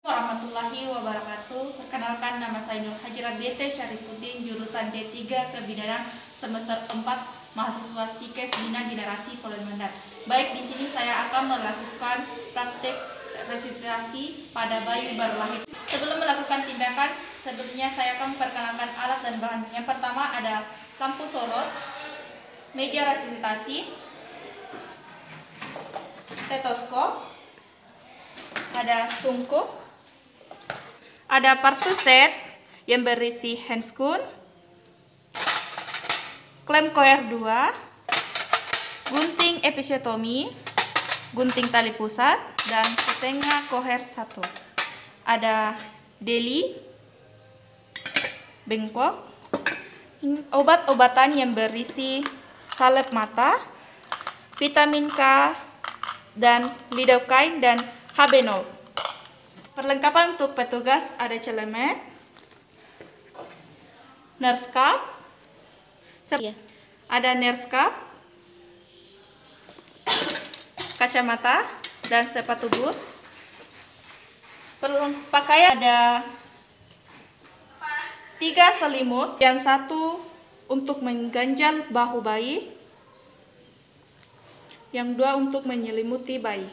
Warahmatullahi wabarakatuh. Perkenalkan, nama saya Nur Hajira BT Syarifuddin, jurusan D3 Kebidanan semester 4, mahasiswa Stikes Bina Generasi Polen Mandar. Baik, di sini saya akan melakukan praktek resusitasi pada bayi baru lahir. Sebelum melakukan tindakan, sebelumnya saya akan memperkenalkan alat dan bahan. Yang pertama ada lampu sorot, meja resusitasi, stetoskop, ada sungkup, ada partuset yang berisi handscoon, klem koer 2, gunting episiotomi, gunting tali pusat, dan setengah koher 1. Ada deli, bengkok, obat-obatan yang berisi salep mata, vitamin K, dan lidocaine dan habenol. Perlengkapan untuk petugas ada celemek, nurse cap, ada nurse cap, kacamata, dan sepatu boot. Pakaian ada 3 selimut, yang 1 untuk mengganjal bahu bayi, yang 2 untuk menyelimuti bayi.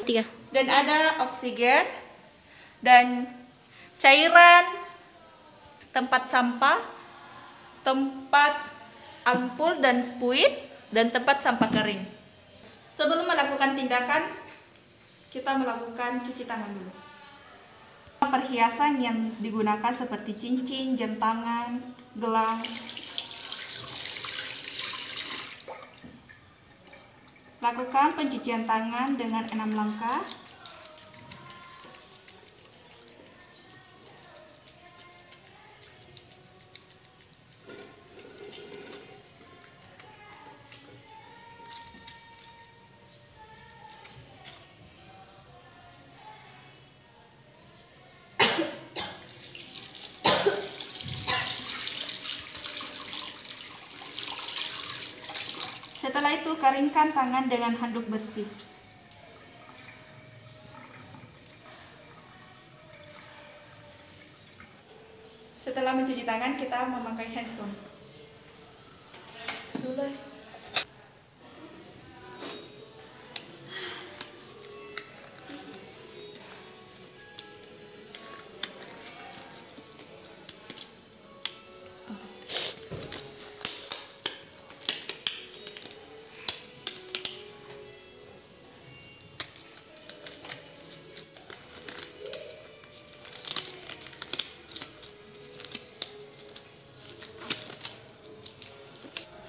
3. Dan ada oksigen dan cairan, tempat sampah, tempat ampul dan spuit, dan tempat sampah kering. Sebelum melakukan tindakan, kita melakukan cuci tangan dulu. Perhiasan yang digunakan seperti cincin, jam tangan, gelang. Lakukan pencucian tangan dengan 6 langkah. Setelah itu, keringkan tangan dengan handuk bersih. Setelah mencuci tangan, kita memakai handscoon.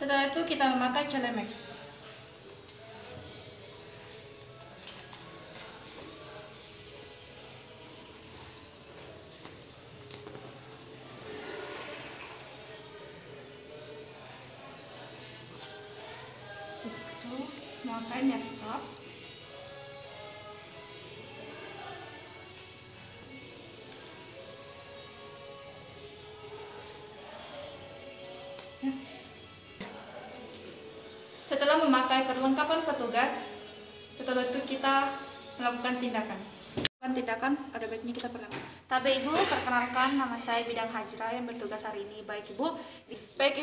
Setelah itu kita memakai celemek. Memakai nurse cap. Setelah memakai perlengkapan petugas, setelah itu kita melakukan tindakan. Ada baiknya kita perkenalkan. Ibu, perkenalkan, nama saya Bidang Hajra yang bertugas hari ini. Baik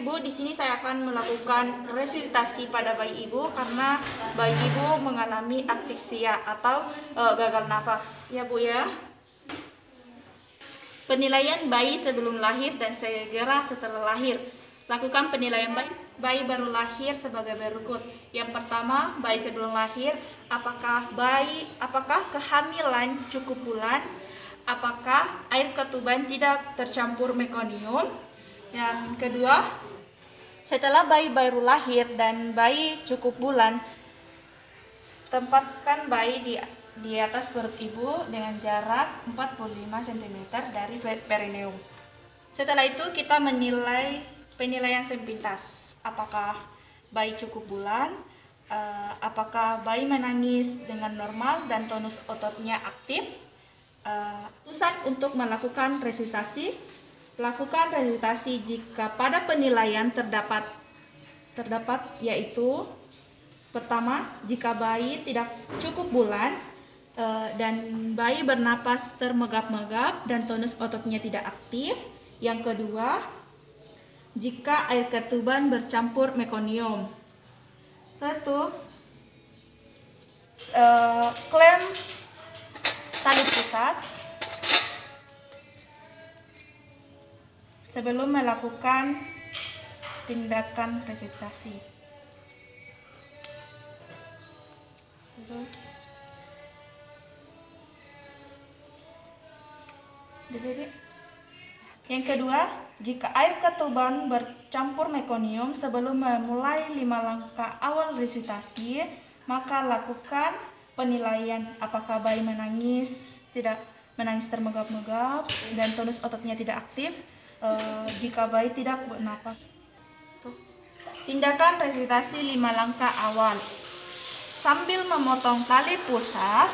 Ibu, di sini saya akan melakukan resusitasi pada bayi Ibu karena bayi Ibu mengalami asfiksia atau gagal nafas. Ya Bu ya. Penilaian bayi sebelum lahir dan segera setelah lahir. Lakukan penilaian bayi baru lahir sebagai berikut. Yang pertama, bayi sebelum lahir, apakah kehamilan cukup bulan? Apakah air ketuban tidak tercampur mekonium? Yang kedua, setelah bayi baru lahir dan bayi cukup bulan, tempatkan bayi di atas perut ibu dengan jarak 45 cm dari perineum. Setelah itu kita menilai penilaian sepintas, apakah bayi cukup bulan, apakah bayi menangis dengan normal dan tonus ototnya aktif. Keputusan untuk melakukan resusitasi, lakukan resusitasi jika pada penilaian terdapat yaitu pertama, jika bayi tidak cukup bulan, dan bayi bernapas termegap-megap dan tonus ototnya tidak aktif. Yang kedua, jika air ketuban bercampur mekonium. Satu, klem tali pusat sebelum melakukan tindakan resusitasi. Terus yang kedua, jika air ketuban bercampur mekonium sebelum memulai 5 langkah awal resusitasi, maka lakukan penilaian apakah bayi menangis termegap-megap dan tonus ototnya tidak aktif. Jika bayi tidak bernapas. Tindakan resusitasi 5 langkah awal. Sambil memotong tali pusat,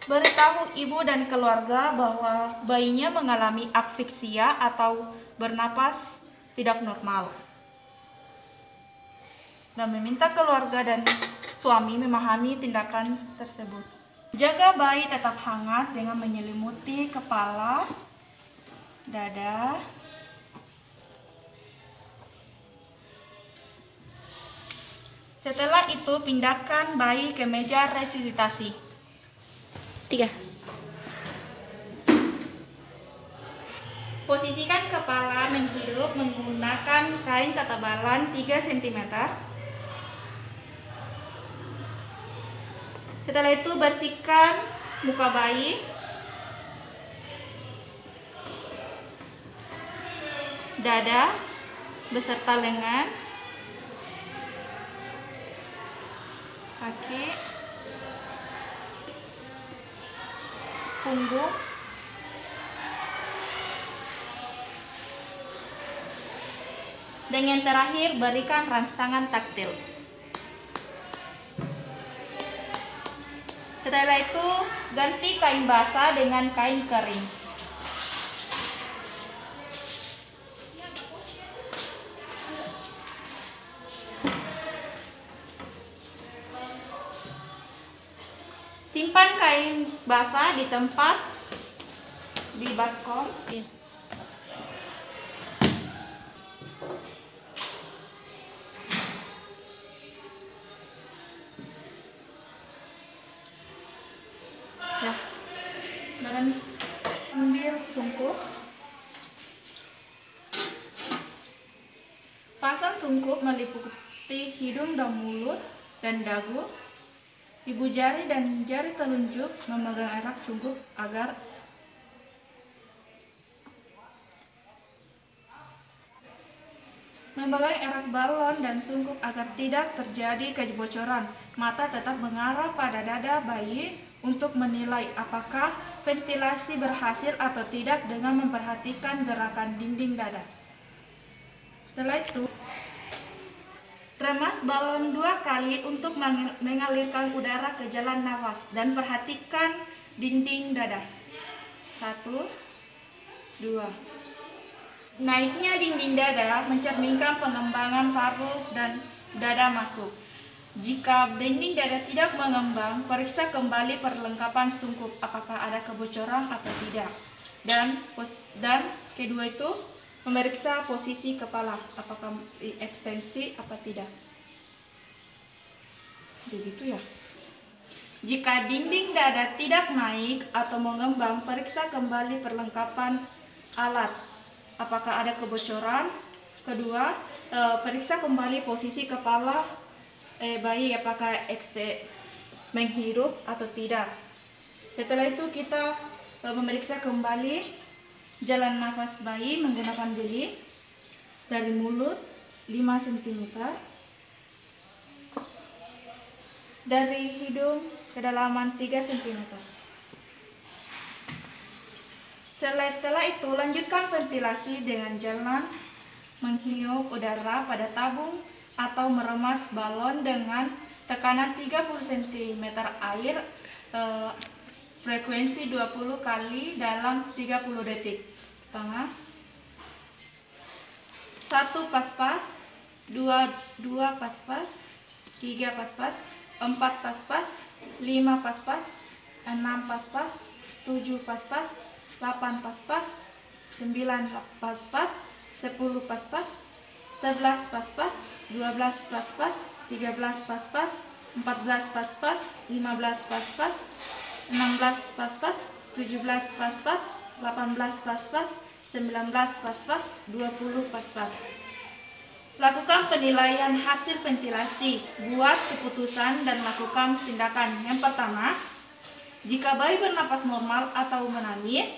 beritahu ibu dan keluarga bahwa bayinya mengalami asfiksia atau bernapas tidak normal. Dan meminta keluarga dan suami memahami tindakan tersebut. Jaga bayi tetap hangat dengan menyelimuti kepala, dada, setelah itu pindahkan bayi ke meja resusitasi. 3. Posisikan kepala menghirup menggunakan kain ketebalan 3 cm. Setelah itu bersihkan muka bayi, dada beserta lengan, kaki, punggung, dan yang terakhir berikan rangsangan taktil. Setelah itu ganti kain basah dengan kain kering. Simpan kain basah di tempat di baskom. Ya, dan ambil sungkup. Pasang sungkup meliputi hidung dan mulut dan dagu. Ibu jari dan jari telunjuk memegang erat sungkup agar balon dan sungkup agar tidak terjadi kebocoran. Mata tetap mengarah pada dada bayi untuk menilai apakah ventilasi berhasil atau tidak dengan memperhatikan gerakan dinding dada. Setelah itu, remas balon 2 kali untuk mengalirkan udara ke jalan nafas dan perhatikan dinding dada. 1, 2. Naiknya dinding dada mencerminkan pengembangan paru dan dada masuk. Jika dinding dada tidak mengembang, periksa kembali perlengkapan sungkup apakah ada kebocoran atau tidak. Dan kedua itu memeriksa posisi kepala apakah ekstensi apa tidak. Begitu ya. Jika dinding dada tidak naik atau mengembang, periksa kembali perlengkapan alat apakah ada kebocoran. Kedua, periksa kembali posisi kepala bayi apakah menghirup atau tidak. Setelah itu kita memeriksa kembali jalan nafas bayi menggunakan beli dari mulut 5 cm, dari hidung kedalaman 3 cm. Setelah itu lanjutkan ventilasi dengan jalan menghirup udara pada tabung atau meremas balon dengan tekanan 30 cm air, frekuensi 20 kali dalam 30 detik. Tengah. 1 pas-pas, 2 pas-pas, 3 pas-pas, 4 pas-pas, 5 pas-pas, 6 pas-pas, 7 pas-pas, 8 pas-pas, 9 pas-pas, 10 pas-pas, 11 pas-pas, 12 pas-pas, 13 pas-pas, 14 pas-pas, 15 pas-pas, 16 pas-pas, 17 pas-pas, 18 pas-pas, 19 pas-pas, 20 pas-pas. Lakukan penilaian hasil ventilasi, buat keputusan dan lakukan tindakan. Yang pertama, jika bayi bernapas normal atau menangis,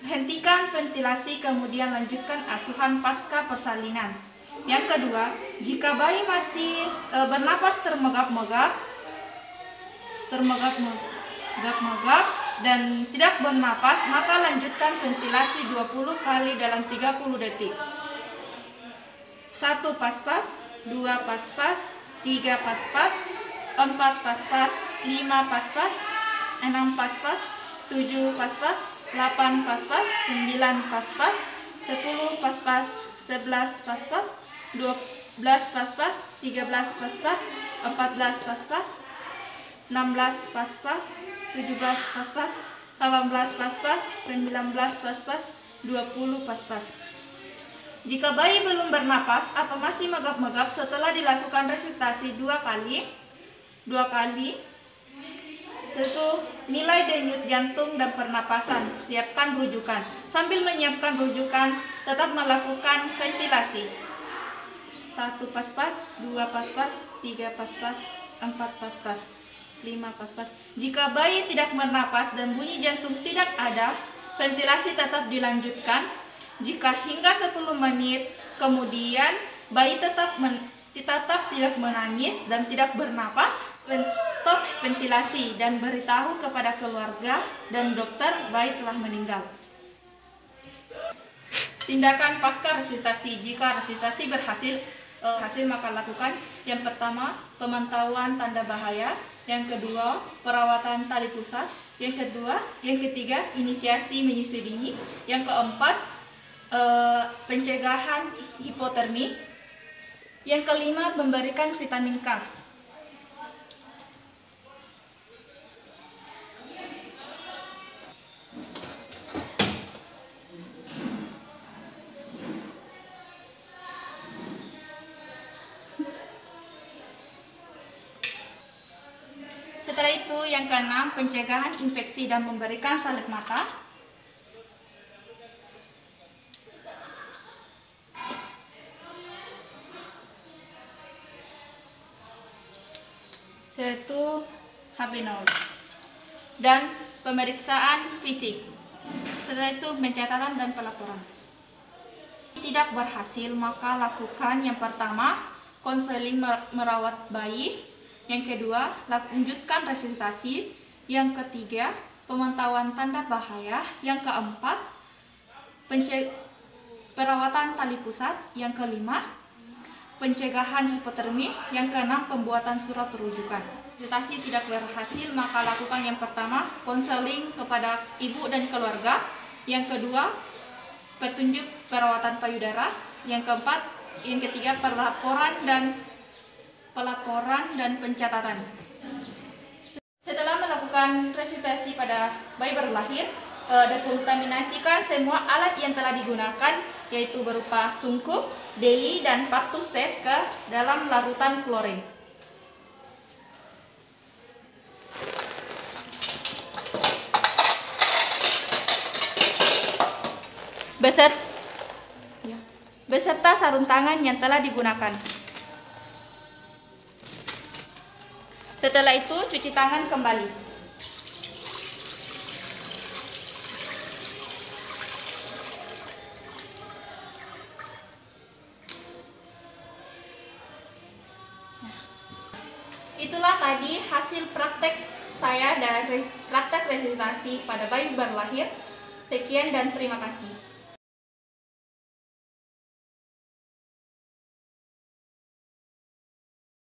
hentikan ventilasi kemudian lanjutkan asuhan pasca persalinan. Yang kedua, jika bayi masih bernapas termegap-megap dan tidak bernapas, maka lanjutkan ventilasi 20 kali dalam 30 detik. 1 pas-pas, 2 pas-pas, 3 pas-pas, 4 pas-pas, 5 pas-pas, 6 pas-pas, 7 pas-pas, 8 pas-pas, 9 pas-pas, 10 pas-pas, 11 pas-pas, 12 pas-pas, 13 pas-pas, 14 pas-pas, 16 pas-pas, 17 pas-pas, 18 pas-pas, 19 pas-pas, 20 pas-pas. Jika bayi belum bernapas atau masih megap-megap setelah dilakukan resusitasi 2 kali, tentu nilai denyut jantung dan pernapasan. Siapkan rujukan. Sambil menyiapkan rujukan, tetap melakukan ventilasi. 1 pas-pas, 2 pas-pas, 3 pas-pas, 4 pas-pas, 5 pas-pas. Jika bayi tidak bernapas dan bunyi jantung tidak ada, ventilasi tetap dilanjutkan. Jika hingga 10 menit kemudian bayi tetap tidak menangis dan tidak bernapas, stop ventilasi dan beritahu kepada keluarga dan dokter bayi telah meninggal. Tindakan pasca resusitasi. Jika resusitasi berhasil maka lakukan yang pertama, pemantauan tanda bahaya, yang kedua, perawatan tali pusat, yang ketiga, inisiasi menyusui dini, yang keempat, pencegahan hipotermi, yang kelima, memberikan vitamin K. Setelah itu, yang keenam, pencegahan infeksi dan memberikan salep mata. Setelah itu Hb0 dan pemeriksaan fisik. Setelah itu pencatatan dan pelaporan. Tidak berhasil, maka lakukan yang pertama, konseling merawat bayi. Yang kedua, lanjutkan resusitasi. Yang ketiga, pemantauan tanda bahaya. Yang keempat, perawatan tali pusat. Yang kelima, pencegahan hipotermi. Yang keenam, pembuatan surat rujukan. Resusitasi tidak berhasil, maka lakukan yang pertama, konseling kepada ibu dan keluarga. Yang kedua, petunjuk perawatan payudara. Yang keempat, yang ketiga, pelaporan dan pencatatan. Setelah melakukan resusitasi pada bayi baru lahir, dekontaminasikan semua alat yang telah digunakan, yaitu berupa sungkup, deli, dan partus set ke dalam larutan klorin. Beserta sarung tangan yang telah digunakan. Setelah itu, cuci tangan kembali. Itulah tadi hasil praktek saya dari praktek resusitasi pada bayi baru lahir. Sekian dan terima kasih.